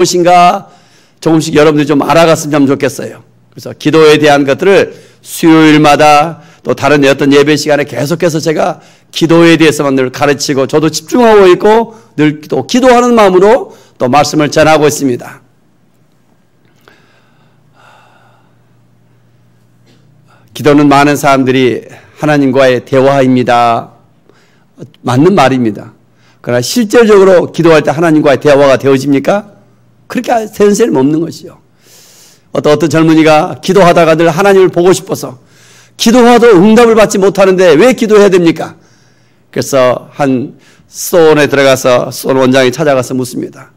무엇인가 조금씩 여러분들이 좀 알아갔으면 좋겠어요. 그래서 기도에 대한 것들을 수요일마다 또 다른 어떤 예배 시간에 계속해서 제가 기도에 대해서만 늘 가르치고 저도 집중하고 있고 늘 또 기도하는 마음으로 또 말씀을 전하고 있습니다. 기도는 많은 사람들이 하나님과의 대화입니다. 맞는 말입니다. 그러나 실질적으로 기도할 때 하나님과의 대화가 되어집니까? 그렇게 되는 사람은 없는 것이요. 어떤 젊은이가 기도하다가 늘 하나님을 보고 싶어서 기도하도 응답을 받지 못하는데 왜 기도해야 됩니까? 그래서 한 수도원에 들어가서 수도원 원장이 찾아가서 묻습니다.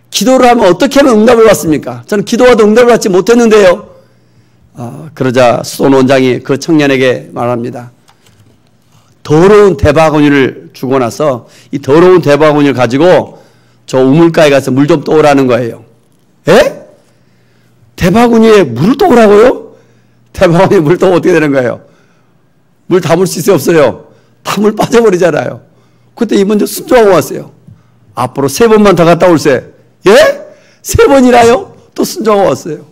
기도를 하면 어떻게 하면 응답을 받습니까? 저는 기도하도 응답을 받지 못했는데요. 그러자 수도원 원장이 그 청년에게 말합니다. 더러운 대바구니를 주고 나서 이 더러운 대바구니를 가지고 저 우물가에 가서 물 좀 떠오라는 거예요. 에? 대바구니에 물을 떠오라고요? 대바구니에 물 떠오면 어떻게 되는 거예요? 물 담을 수 있어요? 없어요? 다 물 빠져버리잖아요. 그때 이분 좀 순종하고 왔어요. 앞으로 3번만 더 갔다 올세. 예? 3번이라요? 또 순종하고 왔어요.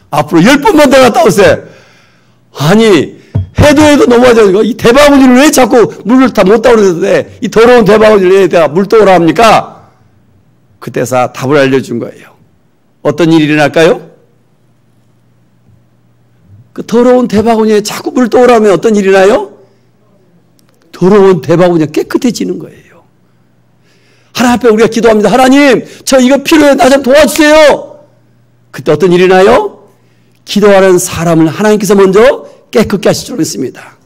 앞으로 10번만 더 갔다 올세. 아니 해도 넘어가죠. 이 대바구니를 왜 자꾸 물을 다 못 떠오르는데 이 더러운 대바구니를 왜 물 떠오라 합니까? 그때서 답을 알려준 거예요. 어떤 일이 일어날까요? 그 더러운 대바구니에 자꾸 물 떠오르면 어떤 일이 나요? 더러운 대바구니가 깨끗해지는 거예요. 하나님 앞에 우리가 기도합니다. 하나님, 저 이거 필요해. 나 좀 도와주세요. 그때 어떤 일이 나요? 기도하는 사람을 하나님께서 먼저 깨끗게 하실 줄 믿습니다.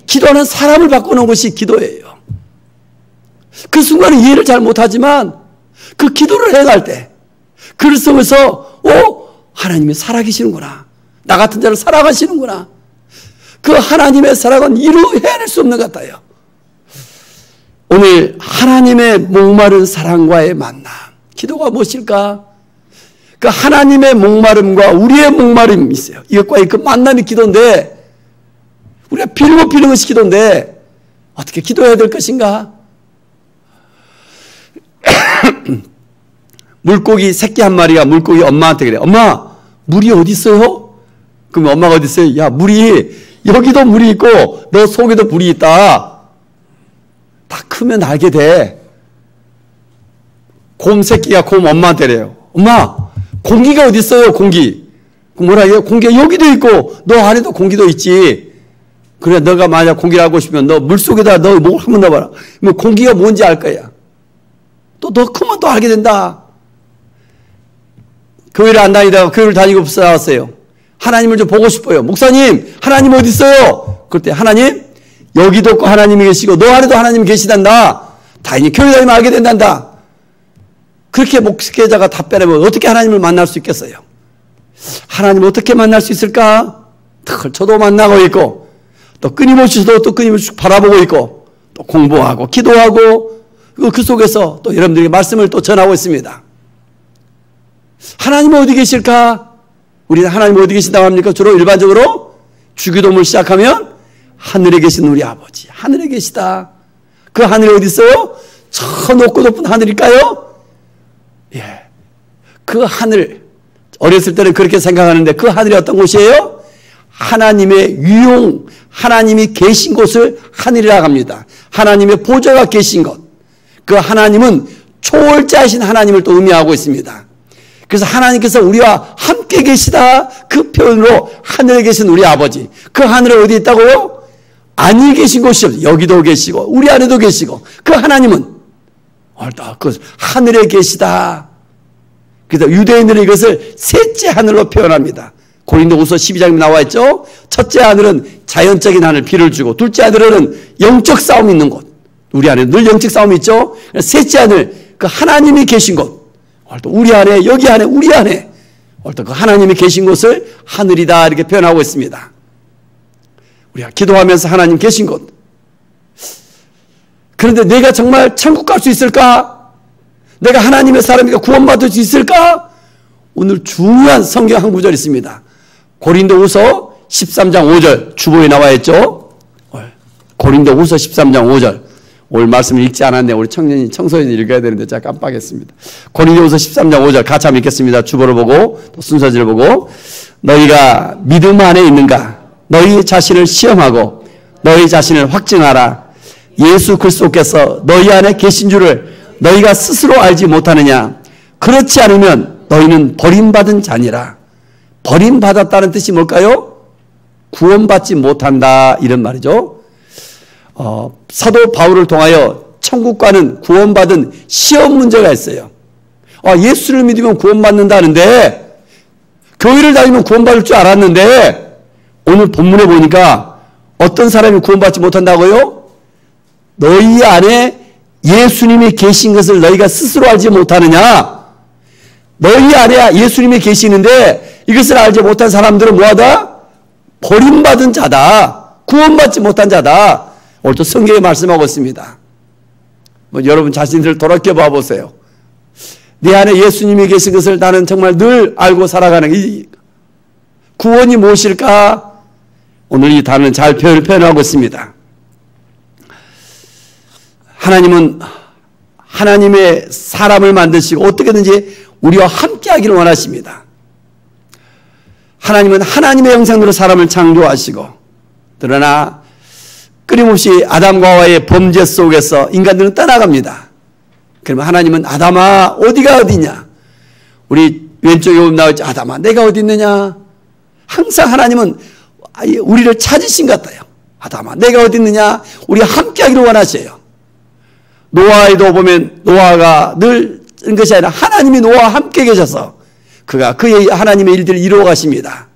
기도하는 사람을 바꾸는 것이 기도예요. 그 순간은 이해를 잘 못하지만 그 기도를 해갈 때 그를 속에서 하나님이 살아계시는구나. 나 같은 자를 살아가시는구나. 그 하나님의 사랑은 이루 헤아릴 수 없는 것 같아요. 오늘 하나님의 목마른 사랑과의 만남. 기도가 무엇일까? 그 하나님의 목마름과 우리의 목마름이 있어요. 이것과의 그 만남이 기도인데 우리가 빌고 비는 것이 기도인데 어떻게 기도해야 될 것인가? 물고기 새끼 한 마리가 물고기 엄마한테 그래. 엄마, 물이 어디 있어요? 그럼 엄마가 어디 있어요? 야, 물이 여기도 물이 있고 너 속에도 물이 있다. 다 크면 알게 돼. 곰 새끼가 곰 엄마한테 그래요. 엄마, 공기가 어디 있어요? 공기. 뭐라 해요? 공기가 여기도 있고 너 안에도 공기도 있지. 그래, 너가 만약 공기를 알고 싶으면 너 물속에다 너 목을 한번 넣어봐라. 그럼 공기가 뭔지 알 거야. 또 더 크면 또 알게 된다. 교회를 안 다니다가 교회를 다니고 나왔어요. 하나님을 좀 보고 싶어요. 목사님, 하나님 어디 있어요? 그때 하나님, 여기도 없고 하나님이 계시고 너 안에도 하나님이 계시단다. 다행히 교회 다니면 알게 된단다. 그렇게 목회자가 답변하면 어떻게 하나님을 만날 수 있겠어요? 하나님을 어떻게 만날 수 있을까? 저도 만나고 있고 또 끊임없이 바라보고 있고 또 공부하고 기도하고 그 속에서 또 여러분들에게 말씀을 또 전하고 있습니다. 하나님은 어디 계실까? 우리는 하나님 어디 계신다고 합니까? 주로 일반적으로 주기도문을 시작하면 하늘에 계신 우리 아버지, 하늘에 계시다. 그 하늘이 어디 있어요? 저 높고 높은 하늘일까요? 예. 그 하늘, 어렸을 때는 그렇게 생각하는데 그 하늘이 어떤 곳이에요? 하나님의 유용, 하나님이 계신 곳을 하늘이라고 합니다. 하나님의 보좌가 계신 곳. 그 하나님은 초월자이신 하나님을 또 의미하고 있습니다. 그래서 하나님께서 우리와 함께 계시다. 그 표현으로 하늘에 계신 우리 아버지. 그 하늘에 어디 있다고요? 안이 계신 곳이 없어요. 여기도 계시고 우리 안에도 계시고 그 하나님은 그 하늘에 계시다. 그래서 유대인들은 이것을 셋째 하늘로 표현합니다. 고린도후서 12장에 나와 있죠. 첫째 하늘은 자연적인 하늘, 비를 주고 둘째 하늘은 영적 싸움이 있는 곳. 우리 안에 늘 영적 싸움이 있죠. 셋째 하늘, 그 하나님이 계신 곳. 우리 안에, 여기 안에, 우리 안에 그 하나님이 계신 곳을 하늘이다 이렇게 표현하고 있습니다. 우리가 기도하면서 하나님 계신 곳. 그런데 내가 정말 천국 갈 수 있을까? 내가 하나님의 사람이니까 구원받을 수 있을까? 오늘 중요한 성경 한 구절이 있습니다. 고린도후서 13장 5절 주보에 나와 있죠. 고린도후서 13장 5절. 오늘 말씀을 읽지 않았네. 우리 청소년이 읽어야 되는데 제가 깜빡했습니다. 고린도후서 13장 5절 같이 한번 읽겠습니다. 주보를 보고 또 순서지를 보고 너희가 믿음 안에 있는가? 너희 자신을 시험하고 너희 자신을 확증하라. 예수 그리스도께서 너희 안에 계신 줄을 너희가 스스로 알지 못하느냐? 그렇지 않으면 너희는 버림받은 자니라. 버림받았다는 뜻이 뭘까요? 구원받지 못한다 이런 말이죠. 사도 바울을 통하여 천국과는 구원받은 시험 문제가 있어요. 예수를 믿으면 구원받는다는데 교회를 다니면 구원받을 줄 알았는데 오늘 본문에 보니까 어떤 사람이 구원받지 못한다고요? 너희 안에 예수님이 계신 것을 너희가 스스로 알지 못하느냐? 너희 안에 예수님이 계시는데 이것을 알지 못한 사람들은 뭐하다? 버림받은 자다. 구원받지 못한 자다. 오늘도 성경에 말씀하고 있습니다. 여러분 자신들을 돌아봐 보세요. 내 안에 예수님이 계신 것을 나는 정말 늘 알고 살아가는 이 구원이 무엇일까? 오늘 이 단어는 잘 표현하고 있습니다. 하나님은 하나님의 사람을 만드시고 어떻게든지 우리와 함께하기를 원하십니다. 하나님은 하나님의 형상으로 사람을 창조하시고 그러나 끊임없이 아담과 하와의 범죄 속에서 인간들은 떠나갑니다. 그러면 하나님은 아담아 어디가 어디냐? 우리 왼쪽에 보면 나오죠. 아담아 내가 어디 있느냐? 항상 하나님은 우리를 찾으신 것 같아요. 아담아 내가 어디 있느냐? 우리가 함께하기를 원하셔요. 노아에도 보면 노아가 늘 것이 아니라 하나님이 노아와 함께 계셔서 그가 그의 하나님의 일들을 이루어 가십니다.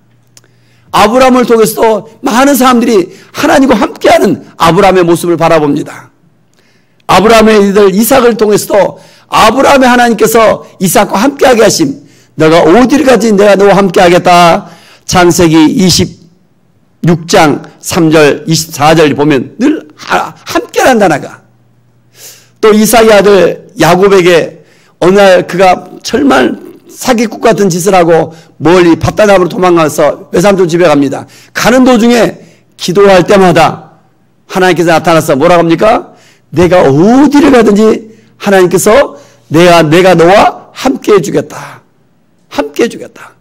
아브라함을 통해서도 많은 사람들이 하나님과 함께하는 아브라함의 모습을 바라봅니다. 아브라함의 이들 이삭을 통해서도 아브라함의 하나님께서 이삭과 함께하게 하심. 너가 어디를 가지 내가 너와 함께하겠다. 창세기 26장 3절 24절 보면 늘 함께라는 단어가. 또 이삭의 아들 야곱에게 어느 날 그가 정말 사기꾼 같은 짓을 하고 멀리 밧다나무로 도망가서 외삼촌 집에 갑니다. 가는 도중에 기도할 때마다 하나님께서 나타나서 뭐라고 합니까? 내가 어디를 가든지 하나님께서 내가 너와 함께 해주겠다. 함께 해주겠다.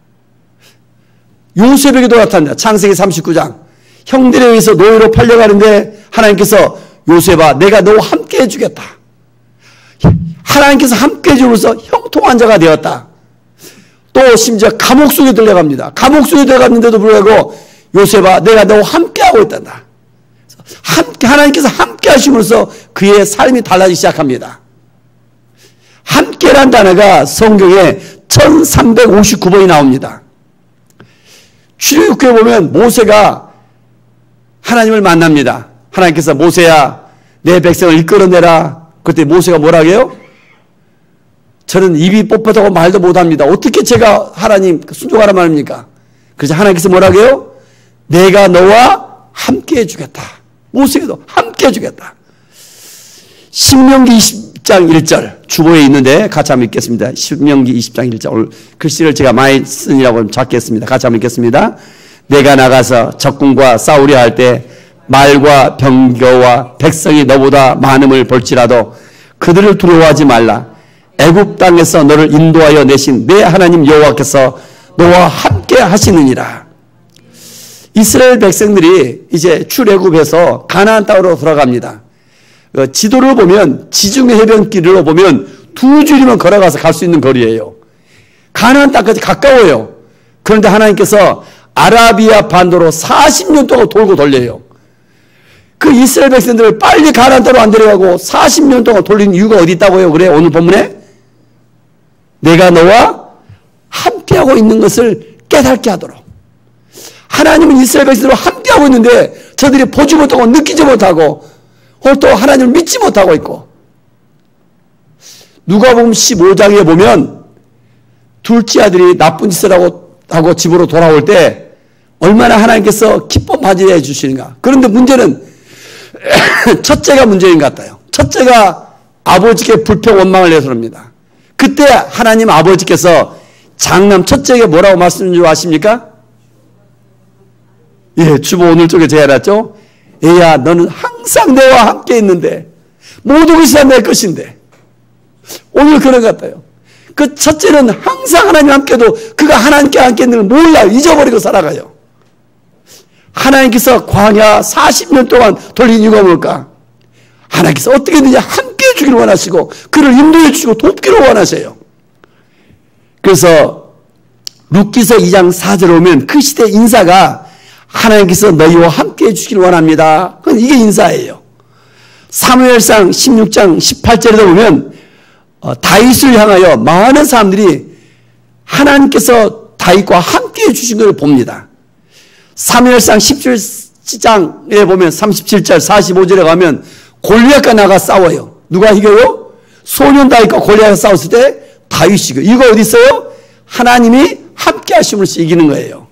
요셉에게도 나타납니다. 창세기 39장. 형들에 의해서 노예로 팔려가는데 하나님께서 요셉아 내가 너와 함께 해주겠다. 하나님께서 함께 해주면서 형통한 자가 되었다. 또 심지어 감옥 속에 들어갑니다. 감옥 속에 들어갔는데도 불구하고 요셉아 내가 너와 함께하고 있단다. 하나님께서 함께 하시면서 그의 삶이 달라지기 시작합니다. 함께란 단어가 성경에 1359번이 나옵니다. 출애굽기에 보면 모세가 하나님을 만납니다. 하나님께서 모세야 내 백성을 이끌어내라. 그때 모세가 뭐라고 해요? 저는 입이 뻣뻣하고 말도 못합니다. 어떻게 제가 하나님 순종하란 말입니까? 그래서 하나님께서 뭐라고 해요? 내가 너와 함께 해주겠다. 모세에도 함께 해주겠다. 신명기 20장 1절 주보에 있는데 같이 한번 읽겠습니다. 신명기 20장 1절 오늘 글씨를 제가 많이 쓰느라고 작겠습니다. 같이 한번 읽겠습니다. 내가 나가서 적군과 싸우려 할 때 말과 병거와 백성이 너보다 많음을 볼지라도 그들을 두려워하지 말라. 애굽 땅에서 너를 인도하여 내신 내 하나님 여호와께서 너와 함께 하시느니라. 이스라엘 백성들이 이제 출애굽해서 가나안 땅으로 돌아갑니다. 지도를 보면 지중해 해변길로 보면 2줄이면 걸어가서 갈 수 있는 거리예요. 가나안 땅까지 가까워요. 그런데 하나님께서 아라비아 반도로 40년 동안 돌고 돌려요. 그 이스라엘 백성들을 빨리 가나안 땅으로 안 데려가고 40년 동안 돌린 이유가 어디 있다고요? 그래 오늘 본문에 내가 너와 함께하고 있는 것을 깨닫게 하도록. 하나님은 이스라엘 백성들과 함께하고 있는데 저들이 보지 못하고 느끼지 못하고 또 하나님을 믿지 못하고 있고. 누가복음 15장에 보면 둘째 아들이 나쁜 짓을 하고 집으로 돌아올 때 얼마나 하나님께서 기뻐 맞이해 주시는가. 그런데 문제는 첫째가 문제인 것 같아요. 첫째가 아버지께 불평 원망을 내서합니다. 그때 하나님 아버지께서 장남 첫째에게 뭐라고 말씀하신 줄 아십니까? 예, 주보 오늘 쪽에 제가 알았죠? 애야 너는 항상 내와 함께 있는데 모든 것이 다 내 것인데. 오늘 그런 것 같아요. 그 첫째는 항상 하나님 함께도 그가 하나님께 함께 있는 걸 몰라요. 잊어버리고 살아가요. 하나님께서 광야 40년 동안 돌린 이유가 뭘까? 하나님께서 어떻게든지 함께 해주기를 원하시고 그를 인도해 주시고 돕기를 원하세요. 그래서 룻기서 2장 4절에 오면 그 시대 인사가 하나님께서 너희와 함께 해주시기를 원합니다. 그건 이게 인사예요. 사무엘상 16장 18절에 보면 다윗을 향하여 많은 사람들이 하나님께서 다윗과 함께 해주신 걸 봅니다. 사무엘상 17장에 보면 37절 45절에 가면 골리앗과 나가 싸워요. 누가 이겨요? 소년 다윗과 골리앗과 싸웠을 때 다윗이 이겨요. 이거 어디 있어요? 하나님이 함께 하심으로써 이기는 거예요.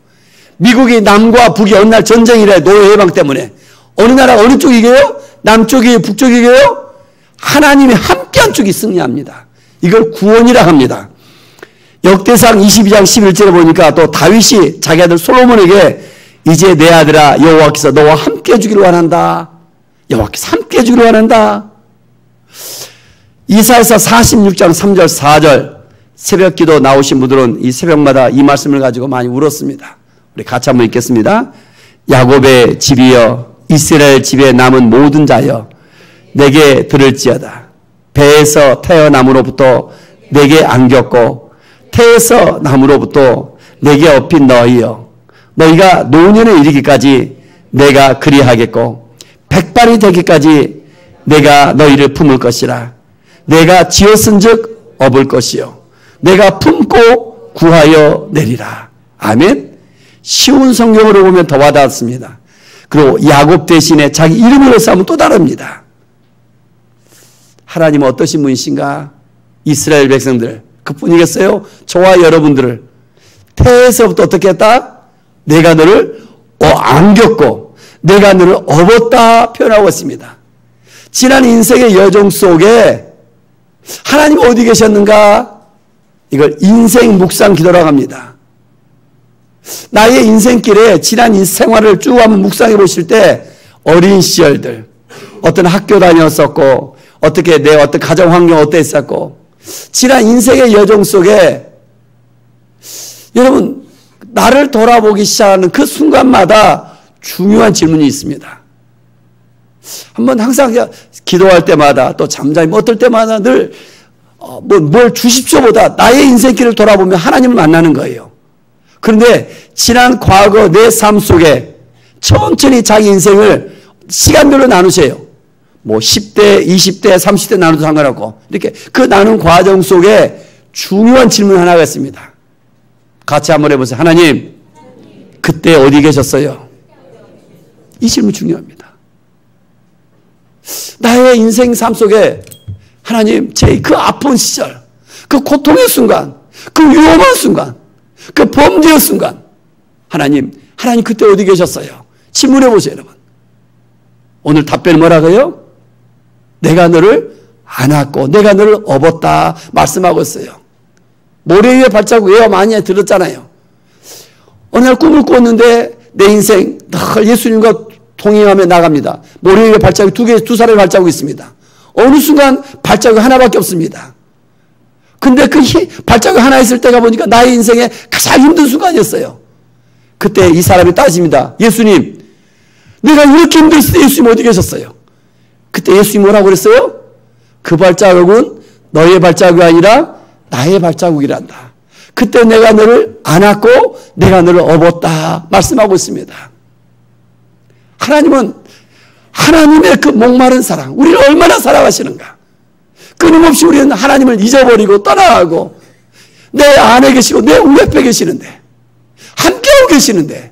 미국이 남과 북이 어느 날 전쟁이래. 노예 해방 때문에. 어느 나라가 어느 쪽이 이겨요? 남쪽이 북쪽이 이겨요? 하나님이 함께한 쪽이 승리합니다. 이걸 구원이라 합니다. 역대상 22장 11절에 보니까 또 다윗이 자기 아들 솔로몬에게 이제 내 아들아 여호와께서 너와 함께 해주기를 원한다. 여호와께서 함께 해주기를 원한다. 이사야서 46장 3절 4절 새벽기도 나오신 분들은 이 새벽마다 이 말씀을 가지고 많이 울었습니다. 우리 같이 한번 읽겠습니다. 야곱의 집이여 이스라엘 집에 남은 모든 자여 내게 들을지어다. 배에서 태어남으로부터 내게 안겼고 태에서 남으로부터 내게 업힌 너희여 너희가 노년에 이르기까지 내가 그리하겠고 백발이 되기까지 내가 너희를 품을 것이라. 내가 지었은즉 업을 것이요 내가 품고 구하여 내리라. 아멘. 쉬운 성경으로 보면 더 와닿습니다. 그리고 야곱 대신에 자기 이름으로 싸우면 또 다릅니다. 하나님은 어떠신 분이신가? 이스라엘 백성들 그뿐이겠어요? 저와 여러분들을 태에서부터 어떻게 했다? 내가 너를 안겼고 내가 너를 업었다 표현하고 있습니다. 지난 인생의 여정 속에 하나님 어디 계셨는가? 이걸 인생 묵상 기도라고 합니다. 나의 인생길에 지난 생활을 쭉 한번 묵상해 보실 때 어린 시절들 어떤 학교 다녔었고 어떻게 내 어떤 가정 환경 어땠었고 지난 인생의 여정 속에 여러분 나를 돌아보기 시작하는 그 순간마다 중요한 질문이 있습니다. 한번 항상 기도할 때마다 또 잠자면 어떨 때마다 늘 뭘 주십시오보다 나의 인생길을 돌아보면 하나님을 만나는 거예요. 그런데 지난 과거 내 삶 속에 천천히 자기 인생을 시간별로 나누세요. 뭐 10대, 20대, 30대 나눠도 상관없고 이렇게 그 나눈 과정 속에 중요한 질문 하나가 있습니다. 같이 한번 해보세요. 하나님, 그때 어디 계셨어요? 이 질문 중요합니다. 나의 인생 삶 속에 하나님, 제 그 아픈 시절, 그 고통의 순간, 그 위험한 순간, 그 범죄의 순간 하나님 그때 어디 계셨어요? 질문해 보세요, 여러분. 오늘 답변이 뭐라고요? 내가 너를 안았고 내가 너를 업었다 말씀하고 있어요. 모래 위에 발자국 예화 많이 들었잖아요. 어느 날 꿈을 꿨는데 내 인생 늘 예수님과 동행하며 나갑니다. 모래 위에 발자국 두 살의 발자국이 있습니다. 어느 순간 발자국 하나밖에 없습니다. 근데 그 발자국 하나 있을 때가 보니까 나의 인생에 가장 힘든 순간이었어요. 그때 이 사람이 따집니다. 예수님, 내가 이렇게 힘들었을 때 예수님 어디 계셨어요? 그때 예수님이 뭐라고 그랬어요? 그 발자국은 너의 발자국이 아니라 나의 발자국이란다. 그때 내가 너를 안았고 내가 너를 업었다 말씀하고 있습니다. 하나님은 하나님의 그 목마른 사랑, 우리를 얼마나 사랑하시는가. 끊임없이 우리는 하나님을 잊어버리고 떠나가고 내 안에 계시고 내 우옆에 계시는데 함께하고 계시는데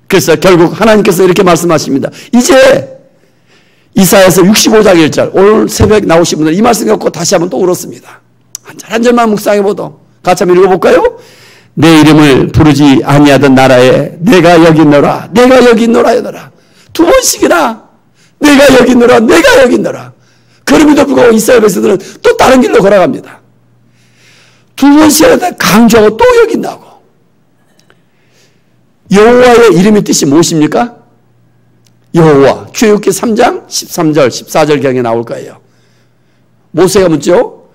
그래서 결국 하나님께서 이렇게 말씀하십니다. 이제 이사야서 65장 1절 오늘 새벽 나오신 분들 이 말씀 갖고 다시 한번 또 울었습니다. 한 절만 묵상해보도 같이 한번 읽어볼까요? 내 이름을 부르지 아니하던 나라에 내가 여기 있노라 내가 여기 있노라 하더라. 두 번씩이나 내가 여기 있노라 내가 여기 있노라. 그럼에도 불구하고 이스라엘 백성들은 또 다른 길로 걸어갑니다. 두 번씩이나 강조하고 또 여기 있다고. 여호와의 이름의 뜻이 무엇입니까? 여호와. 출애굽기 3장 13절 14절경에 나올 거예요. 모세가 묻죠.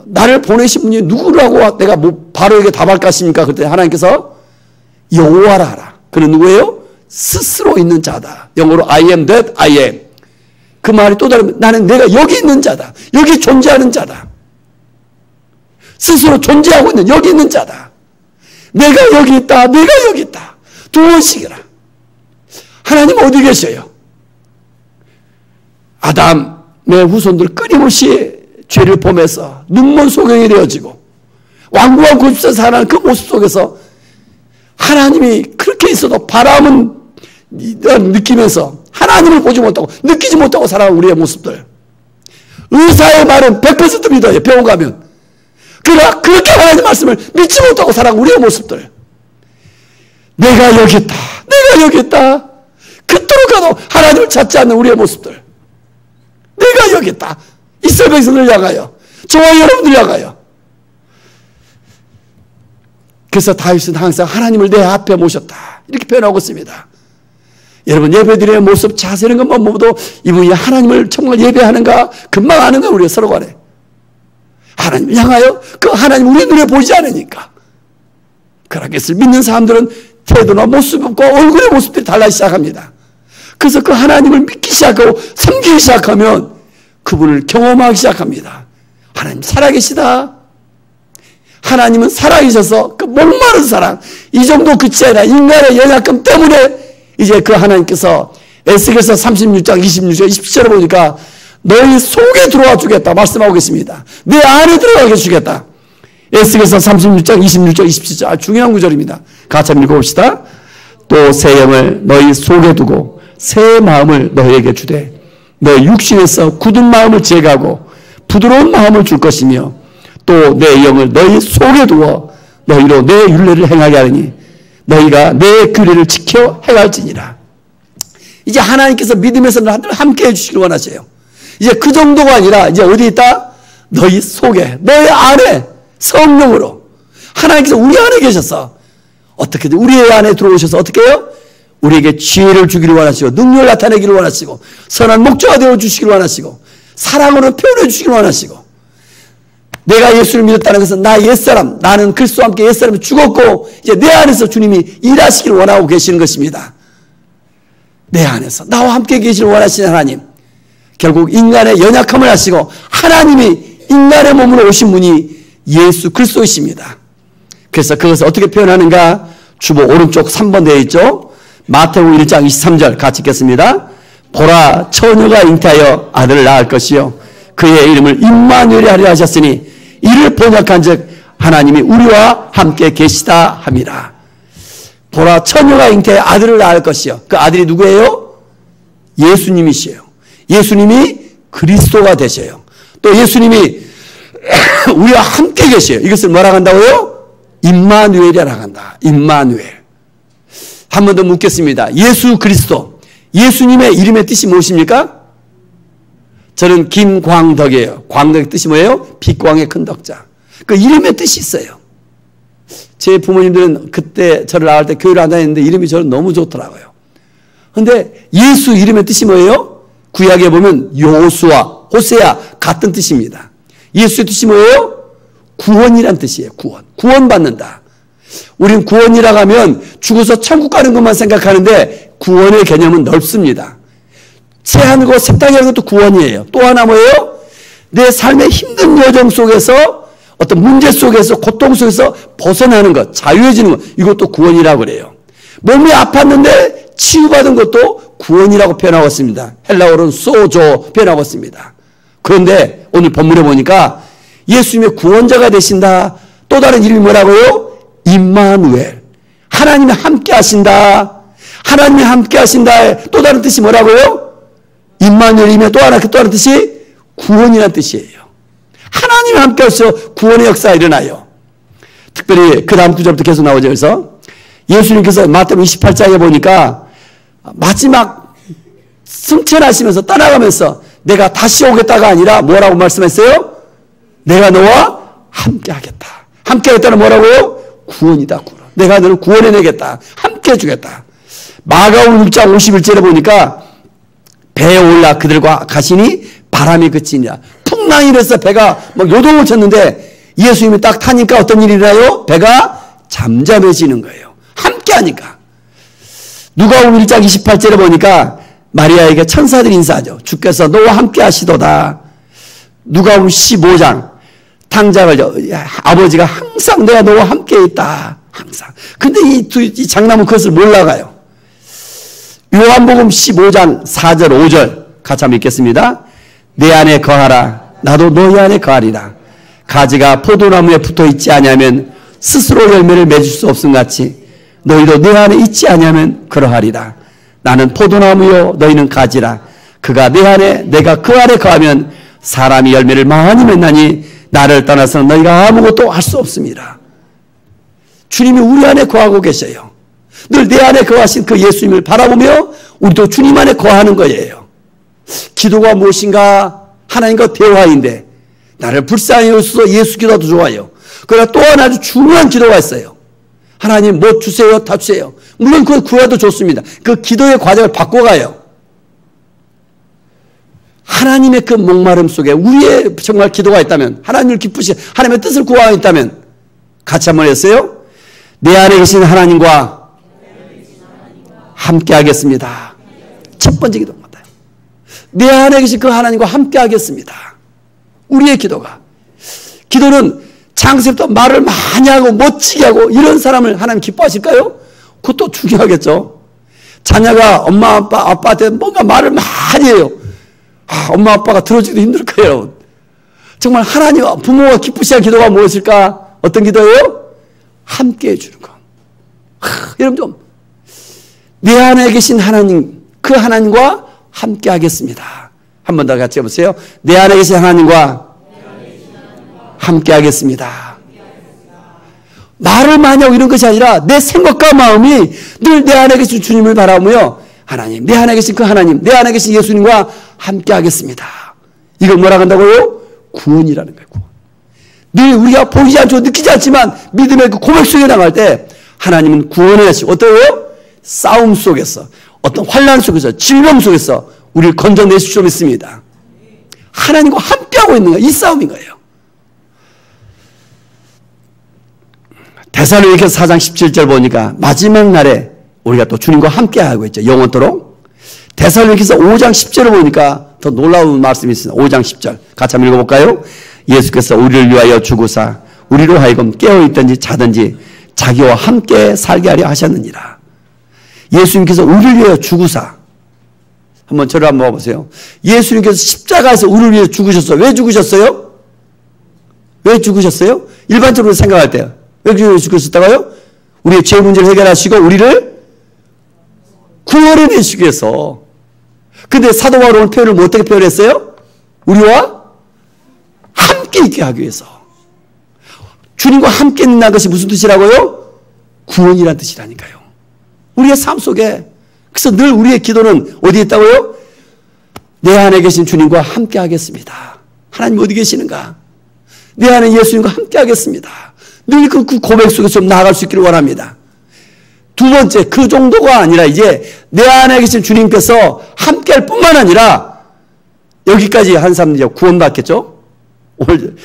나를 보내신 분이 누구라고 내가 바로에게 답할 것입니까? 그때 하나님께서 여호와라 하라. 그는 누구예요? 스스로 있는 자다. 영어로 I am that I am. 그 말이 또 다르면 나는 내가 여기 있는 자다. 여기 존재하는 자다. 스스로 존재하고 있는 여기 있는 자다. 내가 여기 있다. 내가 여기 있다. 두 번씩이라. 하나님 어디 계셔요? 아담의 후손들 끊임없이 죄를 범해서 눈먼 소경이 되어지고 완고한 굽서 살아가는 그 모습 속에서 하나님이 그렇게 있어도 바람은 느끼면서 하나님을 보지 못하고 느끼지 못하고 살아가는 우리의 모습들. 의사의 말은 100% 믿어요. 병원 가면. 그러나 그렇게 하나님 말씀을 믿지 못하고 살아가는 우리의 모습들. 내가 여기 있다. 내가 여기 있다. 그토록 가도 하나님을 찾지 않는 우리의 모습들. 내가 여기 있다. 이스라엘 백성들을 향하여, 저와 여러분들을 향하여. 그래서 다윗은 항상 하나님을 내 앞에 모셨다. 이렇게 표현하고 있습니다. 여러분 예배드리는 모습 자세는 것만 보고도 이분이 하나님을 정말 예배하는가 금방 아는가 우리가 서로 간에. 하나님을 향하여 그 하나님 우리 눈에 보이지 않으니까. 그러나 그것을 믿는 사람들은 태도나 모습과 얼굴의 모습들이 달라지기 시작합니다. 그래서 그 하나님을 믿기 시작하고 섬기기 시작하면 그분을 경험하기 시작합니다. 하나님 살아계시다. 하나님은 살아계셔서 그 목마른 사랑, 이 정도 그치 아니라 인간의 연약함 때문에 이제 그 하나님께서 에스겔서 36장 26절 27절에 보니까 너희 속에 들어와 주겠다 말씀하고 계십니다. 내 안에 들어가게 주겠다. 에스겔서 36장 26절 27절 중요한 구절입니다. 같이 한번 읽어봅시다. 또 새 영을 너희 속에 두고 새 마음을 너희에게 주되 너희 육신에서 굳은 마음을 제거하고 부드러운 마음을 줄 것이며 또 내 영을 너희 속에 두어 너희로 내 율례를 행하게 하리니 너희가 내 규례를 지켜 행할지니라. 이제 하나님께서 믿음에서 늘 함께 해주시길 원하세요. 이제 그 정도가 아니라 이제 어디 있다? 너희 속에, 너희 안에 성령으로 하나님께서 우리 안에 계셔서 어떻게든 우리 안에 들어오셔서 어떻게 해요? 우리에게 지혜를 주기를 원하시고 능력을 나타내기를 원하시고 선한 목자가 되어주시기를 원하시고 사랑으로 표현해 주시기를 원하시고 내가 예수를 믿었다는 것은 나 옛사람, 나는 그리스도와 함께 옛사람이 죽었고 이제 내 안에서 주님이 일하시기를 원하고 계시는 것입니다. 내 안에서 나와 함께 계시기를 원하시는 하나님, 결국 인간의 연약함을 아시고 하나님이 인간의 몸으로 오신 분이 예수 그리스도이십니다. 그래서 그것을 어떻게 표현하는가? 주보 오른쪽 3번 되어 있죠. 마태복음 1장 23절 같이 읽겠습니다. 보라 처녀가 잉태하여 아들을 낳을 것이요 그의 이름을 임마누엘이라 하려 하셨으니 이를 번역한즉 하나님이 우리와 함께 계시다 함이라. 보라 처녀가 잉태하여 아들을 낳을 것이요. 그 아들이 누구예요? 예수님이시에요. 예수님이 그리스도가 되셔요. 또 예수님이 우리와 함께 계셔요. 이것을 뭐라고 한다고요? 임마누엘이라고 한다. 임마누엘. 한 번 더 묻겠습니다. 예수 그리스도, 예수님의 이름의 뜻이 무엇입니까? 저는 김광덕이에요. 광덕의 뜻이 뭐예요? 빛광의 큰 덕자. 그 이름의 뜻이 있어요. 제 부모님들은 그때 저를 낳을 때 교회를 안 다녔는데 이름이 저는 너무 좋더라고요. 그런데 예수 이름의 뜻이 뭐예요? 구약에 보면 여호수아, 호세아 같은 뜻입니다. 예수의 뜻이 뭐예요? 구원이란 뜻이에요. 구원. 구원받는다. 우린 구원이라고 하면 죽어서 천국 가는 것만 생각하는데 구원의 개념은 넓습니다. 새하늘과 새 땅이라는 것도 구원이에요. 또 하나 뭐예요? 내 삶의 힘든 여정 속에서 어떤 문제 속에서 고통 속에서 벗어나는 것, 자유해지는 것, 이것도 구원이라고 그래요. 몸이 아팠는데 치유받은 것도 구원이라고 표현하고 있습니다. 헬라어로는 소조 표현하고 있습니다. 그런데 오늘 본문에 보니까 예수님의 구원자가 되신다. 또 다른 이름이 뭐라고요? 임마누엘. 하나님이 함께 하신다. 하나님이 함께 하신다의 또 다른 뜻이 뭐라고요? 임마누엘이면 또 하나, 그 또 다른 뜻이 구원이라는 뜻이에요. 하나님이 함께 하셔서 구원의 역사가 일어나요. 특별히 그 다음 구절부터 계속 나오죠. 그래서 예수님께서 마태복음 28장에 보니까 마지막 승천하시면서 떠나가면서 내가 다시 오겠다가 아니라 뭐라고 말씀했어요? 내가 너와 함께 하겠다. 함께 하겠다는 뭐라고요? 구원이다. 구원. 내가 너를 구원해내겠다. 함께 해주겠다. 마가복음 6장 51절에 보니까 배에 올라 그들과 가시니 바람이 그치니라. 풍랑이라서 배가 막 요동을 쳤는데 예수님이 딱 타니까 어떤 일이 일어나요? 배가 잠잠해지는 거예요. 함께 하니까. 누가복음 1장 28절에 보니까 마리아에게 천사들이 인사하죠. 주께서 너와 함께 하시도다. 누가복음 15장 탕자를 아버지가 항상 내가 너와 함께 있다. 항상. 근데 이 장남은 그것을 몰라가요. 요한복음 15장 4절 5절 같이 한번 읽겠습니다. 내 안에 거하라. 나도 너희 안에 거하리라. 가지가 포도나무에 붙어 있지 아니하면 스스로 열매를 맺을 수 없음 같이 너희도 내 안에 있지 아니하면 그러하리라. 나는 포도나무요 너희는 가지라. 그가 내 안에 내가 그 안에 거하면 사람이 열매를 많이 맺나니 나를 떠나서는 너희가 아무것도 할 수 없습니다. 주님이 우리 안에 거하고 계셔요. 늘 내 안에 거하신 그 예수님을 바라보며 우리도 주님 안에 거하는 거예요. 기도가 무엇인가? 하나님과 대화인데 나를 불쌍히 여기서 예수 기도도 좋아요. 그러나 또 하나 아주 중요한 기도가 있어요. 하나님 뭐 주세요? 다 주세요. 물론 그걸 구해도 좋습니다. 그 기도의 과정을 바꿔가요. 하나님의 그 목마름 속에 우리의 정말 기도가 있다면, 하나님을 기쁘시 하나님의 뜻을 구하고 있다면 같이 한번 했어요. 내 안에 계신 하나님과 함께 하겠습니다. 첫 번째 기도입니다. 내 안에 계신 그 하나님과 함께 하겠습니다. 우리의 기도가. 기도는 장세부터 말을 많이 하고 멋지게 하고 이런 사람을 하나님 기뻐하실까요? 그것도 중요하겠죠. 자녀가 엄마 아빠한테 뭔가 말을 많이 해요. 엄마 아빠가 들어주기도 힘들 거예요, 여러분. 정말 하나님 부모가 기쁘시한 기도가 무엇일까? 어떤 기도예요? 함께 해주는 거. 여러분 좀 내 안에 계신 하나님, 그 하나님과 함께 하겠습니다. 한 번 더 같이 해보세요. 내 안에 계신 하나님과 함께 하겠습니다. 말을 많이 하고 이런 것이 아니라 내 생각과 마음이 늘 내 안에 계신 주님을 바라보며 하나님, 내 안에 계신 그 하나님, 내 안에 계신 예수님과 함께 하겠습니다. 이걸 뭐라 한다고요? 구원이라는 거예요. 구원. 늘 우리가 보이지 않고 느끼지 않지만 믿음의 그 고백 속에 나갈 때 하나님은 구원을 하시고 어떠해요? 싸움 속에서, 어떤 환난 속에서, 질병 속에서 우리를 건져내실 줄 믿습니다. 하나님과 함께하고 있는 거예요. 이 싸움인 거예요. 데살로니가서 4장 17절 보니까 마지막 날에 우리가 또 주님과 함께하고 있죠. 영원토록. 데살로니가서 5장 10절을 보니까 더 놀라운 말씀이 있습니다. 5장 10절 같이 한번 읽어볼까요? 예수께서 우리를 위하여 죽으사 우리로 하여금 깨어있든지 자든지 자기와 함께 살게 하려 하셨느니라. 예수님께서 우리를 위하여 죽으사, 한번 저를 한번 봐보세요. 예수님께서 십자가에서 우리를 위해 죽으셨어요. 왜 죽으셨어요? 왜 죽으셨어요? 일반적으로 생각할 때요. 왜 죽으셨다고요? 우리의 죄 문제를 해결하시고 우리를 구원해 내시기 위해서. 근데 사도 바울은 오늘 표현을 어떻게 표현했어요? 우리와 함께 있게 하기 위해서. 주님과 함께 있는 것이 무슨 뜻이라고요? 구원이라는 뜻이라니까요. 우리의 삶 속에. 그래서 늘 우리의 기도는 어디에 있다고요? 내 안에 계신 주님과 함께 하겠습니다. 하나님 어디 계시는가? 내 안에 예수님과 함께 하겠습니다. 늘 그 고백 속에서 좀 나아갈 수 있기를 원합니다. 두 번째, 그 정도가 아니라 이제 내 안에 계신 주님께서 함께 할 뿐만 아니라 여기까지 한 사람들이 구원받겠죠? 오늘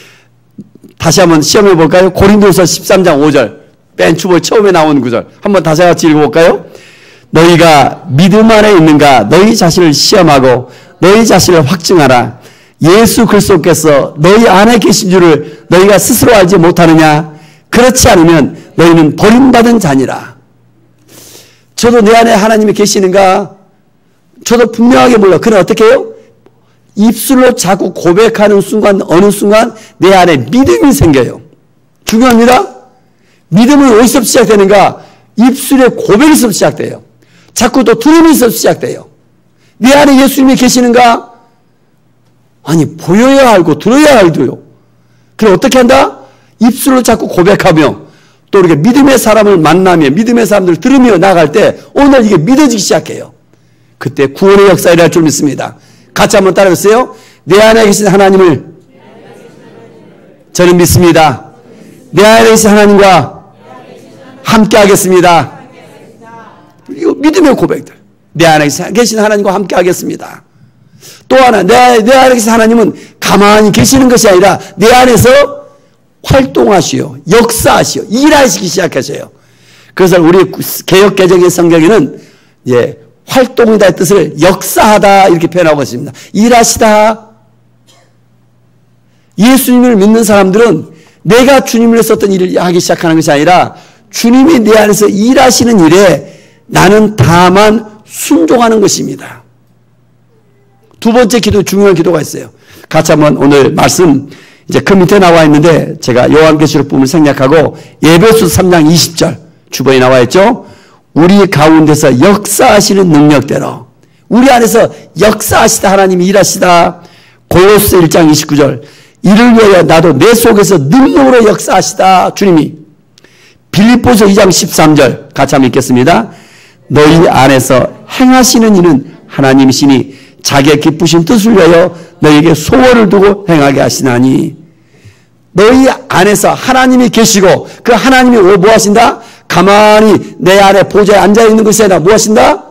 다시 한번 시험해 볼까요? 고린도서 13장 5절. 맨 초보 처음에 나온 구절. 한번 다시 같이 읽어볼까요? 너희가 믿음 안에 있는가? 너희 자신을 시험하고 너희 자신을 확증하라. 예수 그리스도께서 너희 안에 계신 줄을 너희가 스스로 알지 못하느냐? 그렇지 않으면 너희는 버림받은 자니라. 저도 내 안에 하나님이 계시는가? 저도 분명하게 몰라요. 그러나 어떻게 해요? 입술로 자꾸 고백하는 순간, 어느 순간 내 안에 믿음이 생겨요. 중요합니다. 믿음은 어디서 시작되는가? 입술의 고백에서 시작돼요. 자꾸 또 들으면서 시작돼요. 내 안에 예수님이 계시는가? 아니, 보여야 알고 들어야 알고요. 그럼 어떻게 한다? 입술로 자꾸 고백하며 또 이렇게 믿음의 사람을 만나며 믿음의 사람들을 들으며 나갈 때 오늘 이게 믿어지기 시작해요. 그때 구원의 역사가 일어날 줄 믿습니다. 같이 한번 따라해보세요. 내 안에 계신 하나님을 저는 믿습니다. 내 안에 계신 하나님과 함께 하겠습니다. 이거 믿음의 고백들. 내 안에 계신 하나님과 함께 하겠습니다. 또 하나, 내 안에 계신 하나님은 가만히 계시는 것이 아니라 내 안에서 활동하시오, 역사하시오, 일하시기 시작하셔요. 그래서 우리 개역개정의 성경에는 이제 활동이다의 뜻을 역사하다 이렇게 표현하고 있습니다. 일하시다. 예수님을 믿는 사람들은 내가 주님을 위해서 어떤 일을 하기 시작하는 것이 아니라 주님이 내 안에서 일하시는 일에 나는 다만 순종하는 것입니다. 두 번째 기도, 중요한 기도가 있어요. 같이 한번 오늘 말씀 이제 그 밑에 나와 있는데 제가 요한계시록 부분을 생략하고 에베소서 3장 20절 주번에 나와 있죠. 우리 가운데서 역사하시는 능력대로 우리 안에서 역사하시다 하나님이 일하시다. 골로새 1장 29절 이를 위하여 나도 내 속에서 능력으로 역사하시다 주님이. 빌립보서 2장 13절 같이 한번 읽겠습니다. 너희 안에서 행하시는 이는 하나님이시니 자기의 기쁘신 뜻을 위하여 너희에게 소원을 두고 행하게 하시나니. 너희 안에서 하나님이 계시고 그 하나님이 뭐 하신다? 가만히 내 안에 보좌에 앉아있는 것이 아니라 뭐 하신다?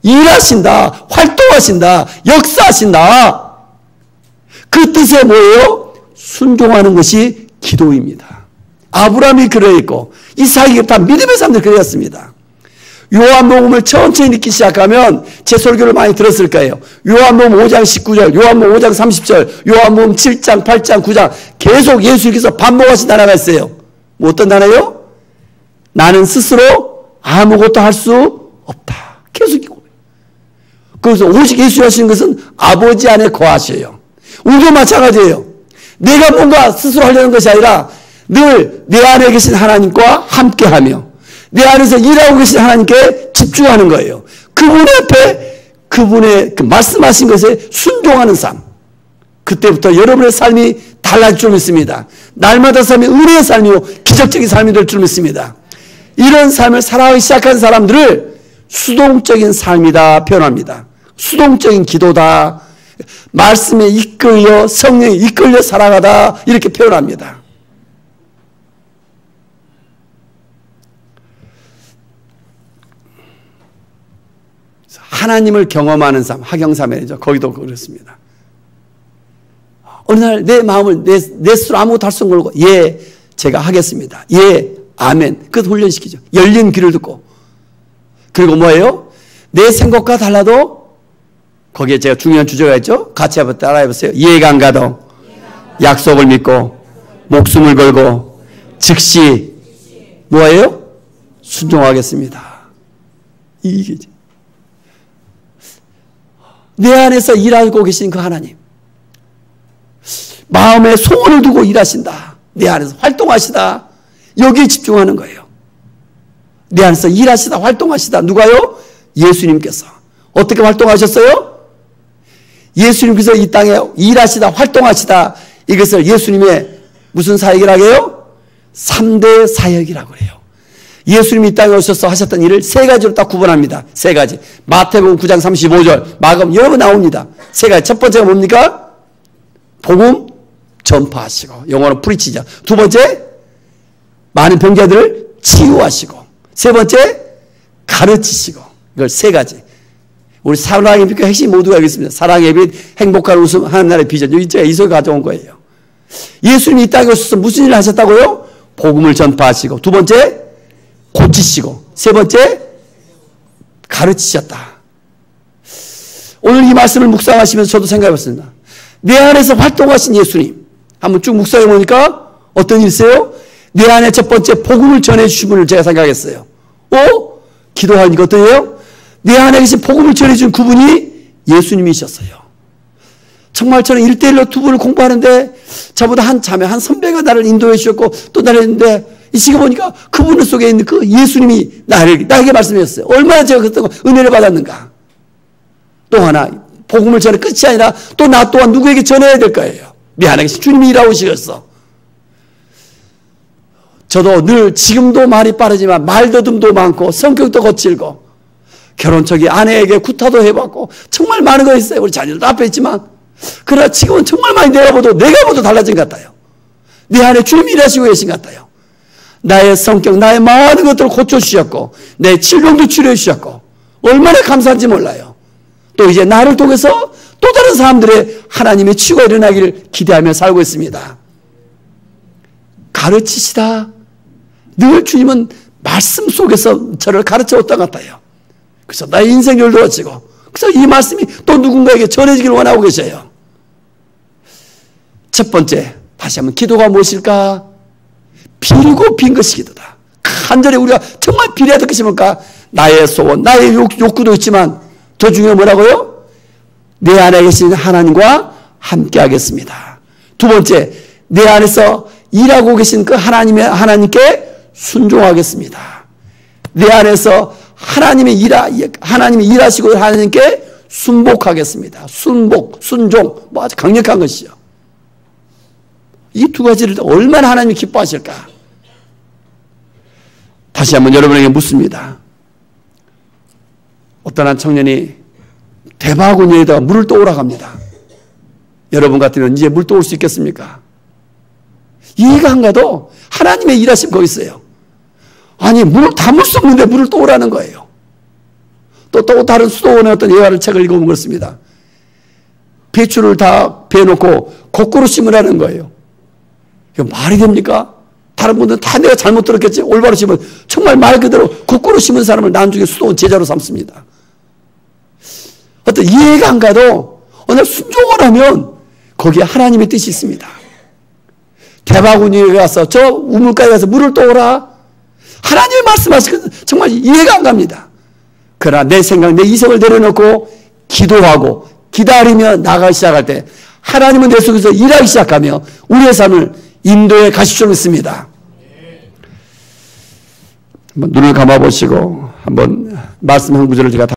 일하신다, 활동하신다, 역사하신다. 그 뜻에 뭐예요? 순종하는 것이 기도입니다. 아브라함이 그러했고 이삭이 다 믿음의 사람들이 그러했습니다. 요한복음을 천천히 읽기 시작하면 제 설교를 많이 들었을 거예요. 요한복음 5장 19절, 요한복음 5장 30절, 요한복음 7장, 8장, 9장 계속 예수님께서 반복하신 단어가 있어요. 뭐 어떤 단어예요? 나는 스스로 아무것도 할 수 없다. 계속 이거. 그래서 오직 예수님 하시는 것은 아버지 안에 거하셔요. 우리도 마찬가지예요. 내가 뭔가 스스로 하려는 것이 아니라 늘 내 안에 계신 하나님과 함께하며 내 안에서 일하고 계신 하나님께 집중하는 거예요. 그분 앞에 그분의 그 말씀하신 것에 순종하는 삶. 그때부터 여러분의 삶이 달라질 줄 믿습니다. 날마다 삶이 은혜의 삶이요 기적적인 삶이 될 줄 믿습니다. 이런 삶을 살아가기 시작한 사람들을 수동적인 삶이다 표현합니다. 수동적인 기도다. 말씀에 이끌려 성령에 이끌려 살아가다 이렇게 표현합니다. 하나님을 경험하는 삶, 하경사면이죠. 거기도 그렇습니다. 어느 날 내 마음을 내 스스로 아무것도 할 수 없는 걸고 예, 제가 하겠습니다. 예, 아멘. 그것 훈련시키죠. 열린 귀를 듣고. 그리고 뭐예요? 내 생각과 달라도 거기에 제가 중요한 주제가 있죠. 같이 한번 따라해보세요. 이해가 안 가도 약속을 믿고 목숨을 걸고 즉시 뭐예요? 순종하겠습니다. 이게 내 안에서 일하고 계신 그 하나님. 마음에 소원을 두고 일하신다. 내 안에서 활동하시다. 여기에 집중하는 거예요. 내 안에서 일하시다, 활동하시다. 누가요? 예수님께서. 어떻게 활동하셨어요? 예수님께서 이 땅에 일하시다, 활동하시다. 이것을 예수님의 무슨 사역이라고 해요? 3대 사역이라고 해요. 예수님이 이 땅에 오셔서 하셨던 일을 세 가지로 딱 구분합니다. 세 가지. 마태복음 9장 35절, 마가복음 여러 번 나옵니다. 세 가지. 첫 번째가 뭡니까? 복음 전파하시고, 영어로 프리치죠. 두 번째, 많은 병자들을 치유하시고, 세 번째, 가르치시고. 이걸 세 가지. 우리 사랑의 빛과 핵심 모두가 여기 있습니다. 사랑의 빛, 행복한 웃음, 하나님의 비전. 여기 제가 이소에 가져온 거예요. 예수님이 이 땅에 오셔서 무슨 일을 하셨다고요? 복음을 전파하시고, 두 번째, 고치시고, 세 번째, 가르치셨다. 오늘 이 말씀을 묵상하시면서 저도 생각해봤습니다. 내 안에서 활동하신 예수님. 한번 쭉 묵상해 보니까 어떤 일 있어요? 내 안에 첫 번째 복음을 전해주신 분을 제가 생각했어요. 기도하니까 어떠해요? 내 안에 계신 복음을 전해준 그분이 예수님이셨어요. 정말 저는 1대1로 두 분을 공부하는데 저보다 한 자매, 한 선배가 나를 인도해 주셨고 또 나를 했는데 이 지금 보니까 그분 속에 있는 그 예수님이 나에게 말씀하셨어요. 얼마나 제가 그때 은혜를 받았는가. 또 하나 복음을 전해 끝이 아니라 또 나 또한 누구에게 전해야 될 거예요. 미안하게 주님이 일하시겠어. 저도 늘 지금도 말이 빠르지만 말더듬도 많고 성격도 거칠고 결혼 초기 아내에게 구타도 해봤고 정말 많은 거 있어요. 우리 자녀들도 앞에 있지만 그러나 지금은 정말 많이 내가 봐도 달라진 것 같아요. 내 안에 주님이 일하시고 계신 것 같아요. 나의 성격, 나의 많은 것들을 고쳐주셨고 내 질병도 치료해 주셨고 얼마나 감사한지 몰라요. 또 이제 나를 통해서 또 다른 사람들의 하나님의 치유가 일어나기를 기대하며 살고 있습니다. 가르치시다. 늘 주님은 말씀 속에서 저를 가르쳐왔던 것 같아요. 그래서 나의 인생 열도어지고, 그래서 이 말씀이 또 누군가에게 전해지기를 원하고 계셔요. 첫 번째, 다시 한번 기도가 무엇일까? 빌고 빈 것이 기도다. 간절히 우리가 정말 빌어야 될 것이 뭘까? 나의 소원, 나의 욕구도 있지만 더 중요한 뭐라고요? 내 안에 계신 하나님과 함께 하겠습니다. 두 번째, 내 안에서 일하고 계신 그 하나님께 순종하겠습니다. 내 안에서 하나님이 일하시고 하나님께 순복하겠습니다. 순종, 뭐 아주 강력한 것이죠. 이 두 가지를 얼마나 하나님이 기뻐하실까? 다시 한번 여러분에게 묻습니다. 어떤 한 청년이 대바구니에다가 물을 떠오라 갑니다. 여러분 같으면 이제 물 떠올 수 있겠습니까? 이해가 안 가도 하나님의 일하심 거기 있어요. 아니, 물을 담을 수 없는데 물을 떠오라는 거예요. 또 다른 수도원의 어떤 예화를 책을 읽어보면 그렇습니다. 배추를 다 베어놓고 거꾸로 심으라는 거예요. 이거 말이 됩니까? 다른 분들은 다 내가 잘못 들었겠지. 올바로 심은, 정말 말 그대로 거꾸로 심은 사람을 나중에 수도원 제자로 삼습니다. 어떤 이해가 안 가도 어느 순종을 하면 거기에 하나님의 뜻이 있습니다. 대바구니에 가서 저 우물가에 가서 물을 떠오라. 하나님의 말씀하시고 정말 이해가 안 갑니다. 그러나 내 생각, 내 이성을 내려놓고 기도하고 기다리며 나가기 시작할 때 하나님은 내 속에서 일하기 시작하며 우리의 삶을 인도해 가실 줄 믿습니다. 한번 눈을 감아보시고 한번 말씀 한 구절을 제가